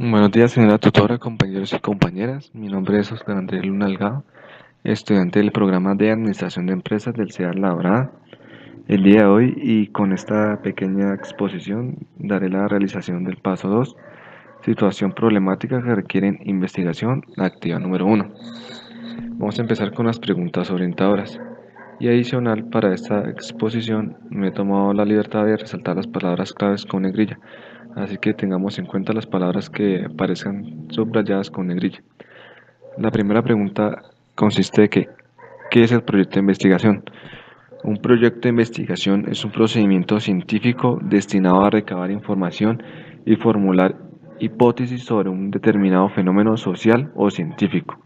Buenos días, señora tutora, compañeros y compañeras. Mi nombre es Oscar Andrés Luna Algado, estudiante del programa de Administración de Empresas del CEA La Dorada. El día de hoy y con esta pequeña exposición daré la realización del paso 2, situación problemática que requieren investigación, la actividad número 1. Vamos a empezar con las preguntas orientadoras. Y adicional para esta exposición me he tomado la libertad de resaltar las palabras claves con negrilla, así que tengamos en cuenta las palabras que aparezcan subrayadas con negrilla. La primera pregunta consiste de que, ¿qué es el proyecto de investigación? Un proyecto de investigación es un procedimiento científico destinado a recabar información y formular hipótesis sobre un determinado fenómeno social o científico.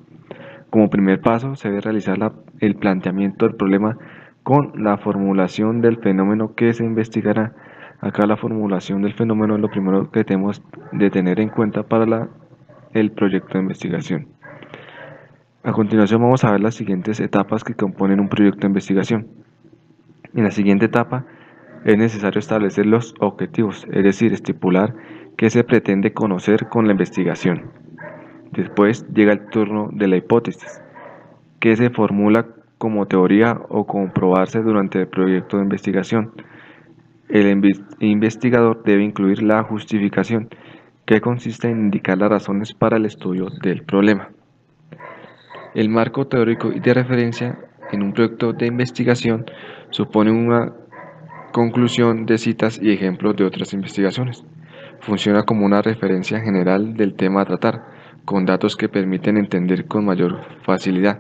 Como primer paso, se debe realizar el planteamiento del problema con la formulación del fenómeno que se investigará. Acá la formulación del fenómeno es lo primero que tenemos de tener en cuenta para el proyecto de investigación. A continuación vamos a ver las siguientes etapas que componen un proyecto de investigación. En la siguiente etapa es necesario establecer los objetivos, es decir, estipular qué se pretende conocer con la investigación. Después llega el turno de la hipótesis, que se formula como teoría o comprobarse durante el proyecto de investigación. El investigador debe incluir la justificación, que consiste en indicar las razones para el estudio del problema. El marco teórico y de referencia en un proyecto de investigación supone una conclusión de citas y ejemplos de otras investigaciones. Funciona como una referencia general del tema a tratar, con datos que permiten entender con mayor facilidad.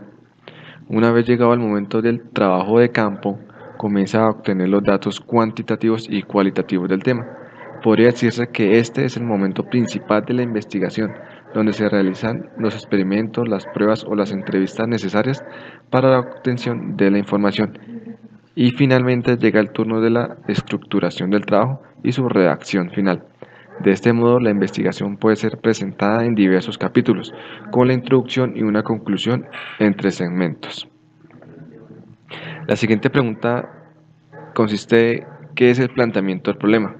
Una vez llegado el momento del trabajo de campo, comienza a obtener los datos cuantitativos y cualitativos del tema. Podría decirse que este es el momento principal de la investigación, donde se realizan los experimentos, las pruebas o las entrevistas necesarias para la obtención de la información. Y finalmente llega el turno de la estructuración del trabajo y su redacción final. De este modo, la investigación puede ser presentada en diversos capítulos, con la introducción y una conclusión en 3 segmentos. La siguiente pregunta consiste: ¿qué es el planteamiento del problema?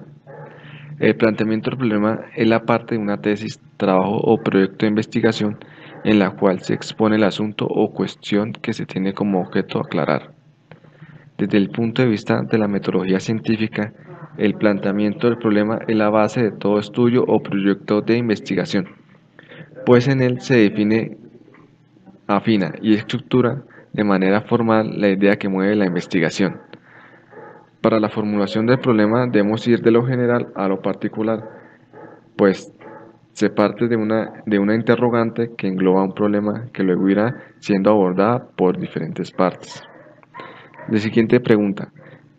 El planteamiento del problema es la parte de una tesis, trabajo o proyecto de investigación en la cual se expone el asunto o cuestión que se tiene como objeto aclarar. Desde el punto de vista de la metodología científica, el planteamiento del problema es la base de todo estudio o proyecto de investigación, pues en él se define, afina y estructura de manera formal la idea que mueve la investigación. Para la formulación del problema debemos ir de lo general a lo particular, pues se parte de una interrogante que engloba un problema que luego irá siendo abordada por diferentes partes. La siguiente pregunta: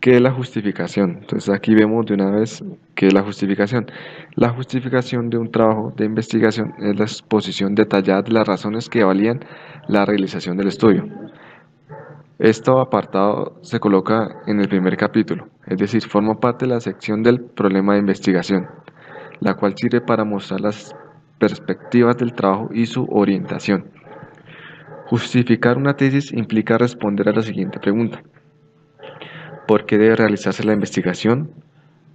¿qué es la justificación? Entonces aquí vemos de una vez qué es la justificación. La justificación de un trabajo de investigación es la exposición detallada de las razones que valían la realización del estudio. Este apartado se coloca en el primer capítulo, es decir, forma parte de la sección del problema de investigación, la cual sirve para mostrar las perspectivas del trabajo y su orientación. Justificar una tesis implica responder a la siguiente pregunta: ¿por qué debe realizarse la investigación?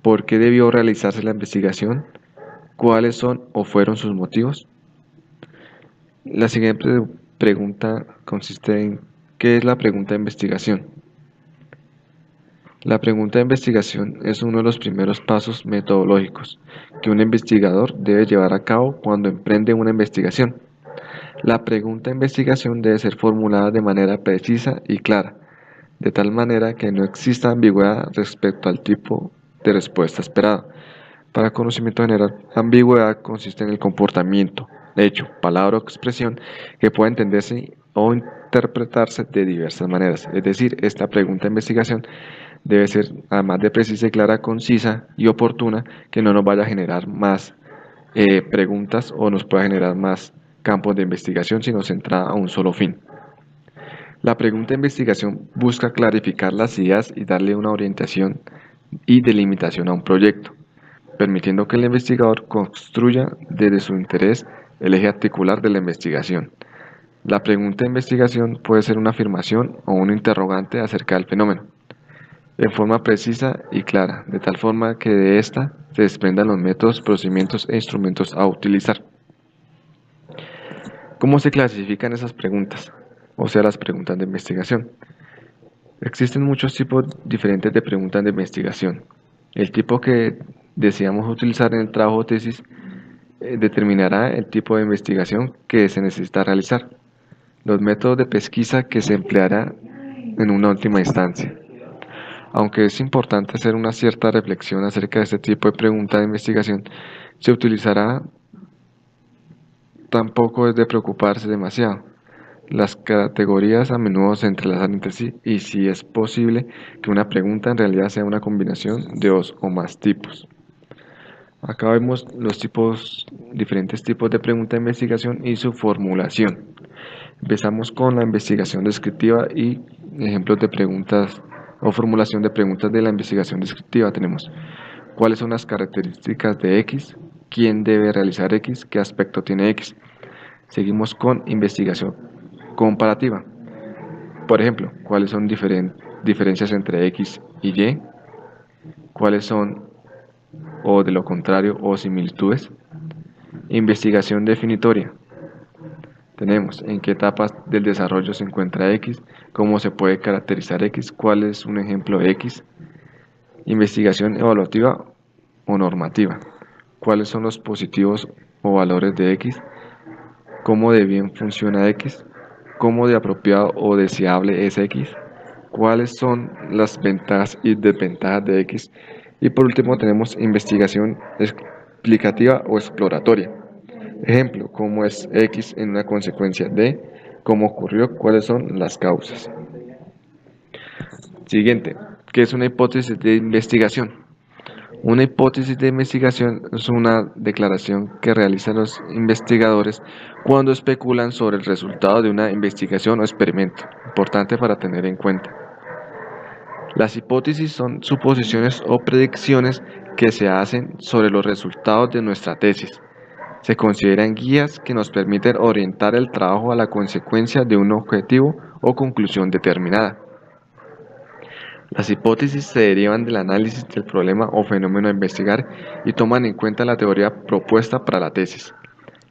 ¿Por qué debió realizarse la investigación? ¿Cuáles son o fueron sus motivos? La siguiente pregunta consiste en: ¿qué es la pregunta de investigación? La pregunta de investigación es uno de los primeros pasos metodológicos que un investigador debe llevar a cabo cuando emprende una investigación. La pregunta de investigación debe ser formulada de manera precisa y clara, de tal manera que no exista ambigüedad respecto al tipo de respuesta esperada. Para conocimiento general, ambigüedad consiste en el comportamiento, hecho, palabra o expresión que pueda entenderse o interpretarse de diversas maneras. Es decir, esta pregunta de investigación debe ser, además de precisa y clara, concisa y oportuna, que no nos vaya a generar más preguntas o nos pueda generar más campos de investigación, sino centrada a un solo fin. La pregunta de investigación busca clarificar las ideas y darle una orientación y delimitación a un proyecto, permitiendo que el investigador construya desde su interés el eje articular de la investigación. La pregunta de investigación puede ser una afirmación o un interrogante acerca del fenómeno, en forma precisa y clara, de tal forma que de ésta se desprendan los métodos, procedimientos e instrumentos a utilizar. ¿Cómo se clasifican esas preguntas? O sea, las preguntas de investigación. Existen muchos tipos diferentes de preguntas de investigación. El tipo que deseamos utilizar en el trabajo o tesis determinará el tipo de investigación que se necesita realizar, los métodos de pesquisa que se empleará en una última instancia. Aunque es importante hacer una cierta reflexión acerca de este tipo de pregunta de investigación, se utilizará, tampoco es de preocuparse demasiado. Las categorías a menudo se entrelazan entre sí y si es posible que una pregunta en realidad sea una combinación de dos o más tipos. Acá vemos los diferentes tipos de pregunta de investigación y su formulación. Empezamos con la investigación descriptiva y ejemplos de preguntas o formulación de preguntas de la investigación descriptiva. Tenemos cuáles son las características de X, quién debe realizar X, qué aspecto tiene X. Seguimos con investigación comparativa. Por ejemplo, cuáles son diferencias entre X y Y, cuáles son, o de lo contrario, o similitudes. Investigación definitoria. Tenemos en qué etapas del desarrollo se encuentra X, cómo se puede caracterizar X, cuál es un ejemplo de X. Investigación evaluativa o normativa. ¿Cuáles son los positivos o valores de X? ¿Cómo de bien funciona X? ¿Cómo de apropiado o deseable es X? ¿Cuáles son las ventajas y desventajas de X? Y por último tenemos investigación explicativa o exploratoria. Ejemplo, ¿cómo es X en una consecuencia de? ¿Cómo ocurrió? ¿Cuáles son las causas? Siguiente, ¿qué es una hipótesis de investigación? Una hipótesis de investigación es una declaración que realizan los investigadores cuando especulan sobre el resultado de una investigación o experimento, importante para tener en cuenta. Las hipótesis son suposiciones o predicciones que se hacen sobre los resultados de nuestra tesis. Se consideran guías que nos permiten orientar el trabajo a la consecuencia de un objetivo o conclusión determinada. Las hipótesis se derivan del análisis del problema o fenómeno a investigar y toman en cuenta la teoría propuesta para la tesis.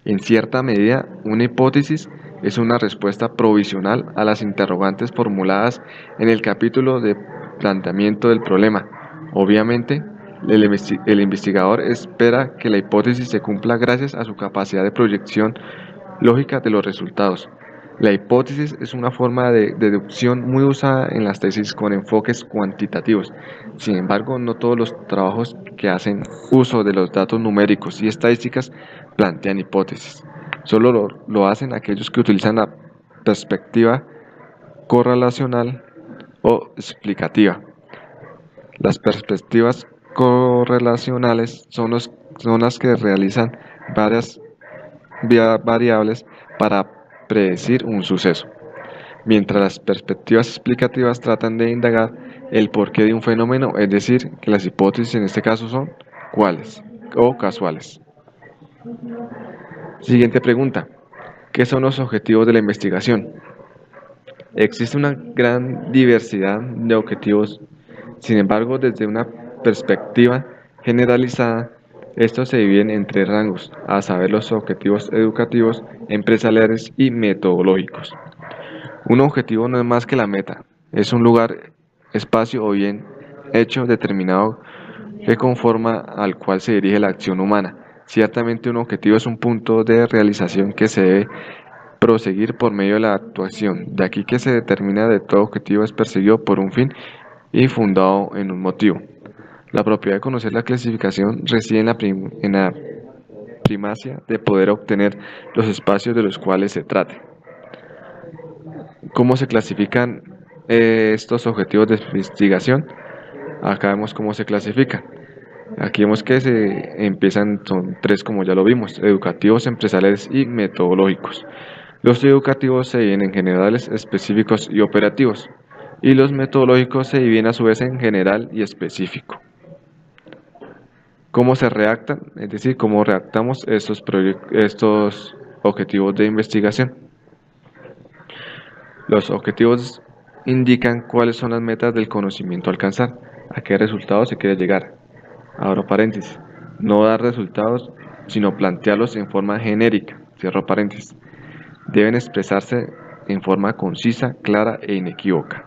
En cierta medida, una hipótesis es una respuesta provisional a las interrogantes formuladas en el capítulo de planteamiento del problema. Obviamente, el investigador espera que la hipótesis se cumpla gracias a su capacidad de proyección lógica de los resultados. La hipótesis es una forma de deducción muy usada en las tesis con enfoques cuantitativos. Sin embargo, no todos los trabajos que hacen uso de los datos numéricos y estadísticas plantean hipótesis. Solo lo hacen aquellos que utilizan la perspectiva correlacional o explicativa. Las perspectivas correlacionales son las que realizan varias variables para predecir un suceso, mientras las perspectivas explicativas tratan de indagar el porqué de un fenómeno, es decir, que las hipótesis en este caso son cuáles o casuales. Siguiente pregunta. ¿Qué son los objetivos de la investigación? Existe una gran diversidad de objetivos, sin embargo, desde una perspectiva generalizada, estos se dividen en tres rangos, a saber los objetivos educativos, empresariales y metodológicos. Un objetivo no es más que la meta, es un lugar, espacio o bien hecho determinado que conforma al cual se dirige la acción humana. Ciertamente un objetivo es un punto de realización que se debe proseguir por medio de la actuación. De aquí que se determina de todo objetivo es perseguido por un fin y fundado en un motivo. La propiedad de conocer la clasificación reside en la primacia de poder obtener los espacios de los cuales se trate. ¿Cómo se clasifican estos objetivos de investigación? Acá vemos cómo se clasifican. Aquí vemos que se empiezan, son tres como ya lo vimos, educativos, empresariales y metodológicos. Los educativos se dividen en generales, específicos y operativos, y los metodológicos se dividen a su vez en general y específico. ¿Cómo se redactan? Es decir, cómo redactamos estos objetivos de investigación. Los objetivos indican cuáles son las metas del conocimiento a alcanzar, a qué resultados se quiere llegar. Abro paréntesis. No dar resultados, sino plantearlos en forma genérica. Cierro paréntesis. Deben expresarse en forma concisa, clara e inequívoca.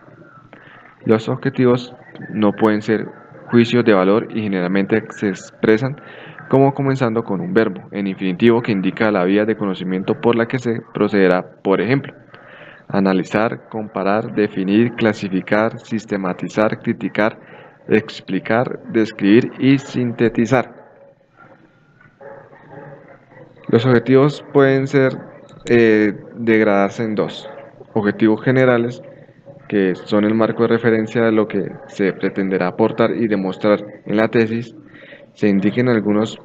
Los objetivos no pueden ser juicios de valor y generalmente se expresan como comenzando con un verbo en infinitivo que indica la vía de conocimiento por la que se procederá, por ejemplo, analizar, comparar, definir, clasificar, sistematizar, criticar, explicar, describir y sintetizar. Los objetivos pueden ser degradarse en dos. Objetivos generales, que son el marco de referencia de lo que se pretenderá aportar y demostrar en la tesis. Se indiquen algunas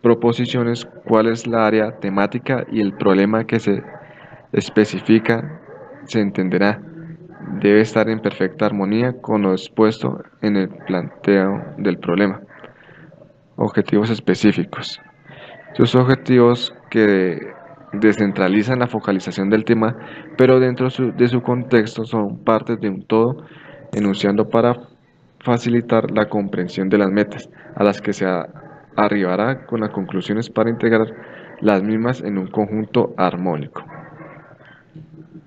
proposiciones cuál es la área temática y el problema que se especifica se entenderá. Debe estar en perfecta armonía con lo expuesto en el planteo del problema. Objetivos específicos. Sus objetivos que descentralizan la focalización del tema, pero dentro de su contexto son partes de un todo, enunciando para facilitar la comprensión de las metas, a las que se arribará con las conclusiones para integrar las mismas en un conjunto armónico.